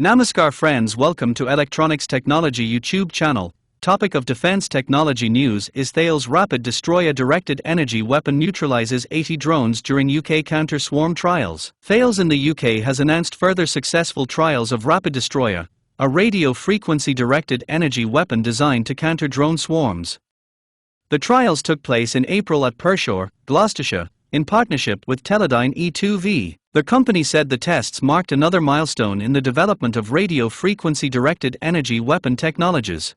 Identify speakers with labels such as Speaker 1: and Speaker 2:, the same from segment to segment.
Speaker 1: Namaskar friends, welcome to Electronics Technology YouTube channel. Topic of defense technology news is Thales rapid destroyer directed energy weapon neutralizes 80 drones during UK counter-swarm trials. Thales in the UK has announced further successful trials of rapid destroyer, a radio frequency directed energy weapon designed to counter drone swarms. The trials took place in April at Pershore, Gloucestershire, in partnership with Teledyne E2V. The company said the tests marked another milestone in the development of radio frequency-directed energy weapon technologies.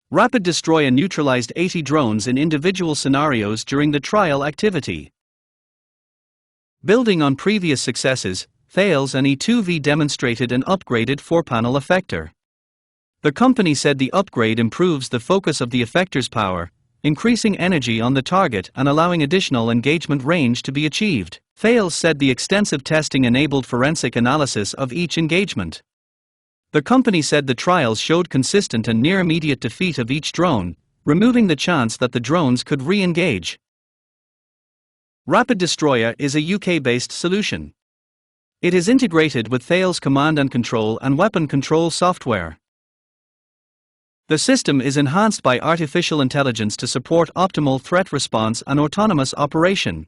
Speaker 1: Rapid Destroyer neutralized 80 drones in individual scenarios during the trial activity. Building on previous successes, Thales and E2V demonstrated an upgraded 4-panel effector. The company said the upgrade improves the focus of the effector's power, increasing energy on the target and allowing additional engagement range to be achieved. Thales said the extensive testing enabled forensic analysis of each engagement. The company said the trials showed consistent and near immediate defeat of each drone, removing the chance that the drones could re-engage. Rapid Destroyer is a UK-based solution. It is integrated with Thales command and control and weapon control software. The system is enhanced by artificial intelligence to support optimal threat response and autonomous operation.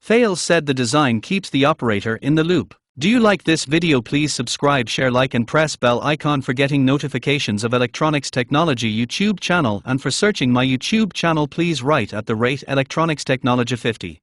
Speaker 1: Thales said the design keeps the operator in the loop. Do you like this video? Please subscribe, share, like and press bell icon for getting notifications of Electronics Technology YouTube channel, and for searching my YouTube channel please write @Electronics Technology 50.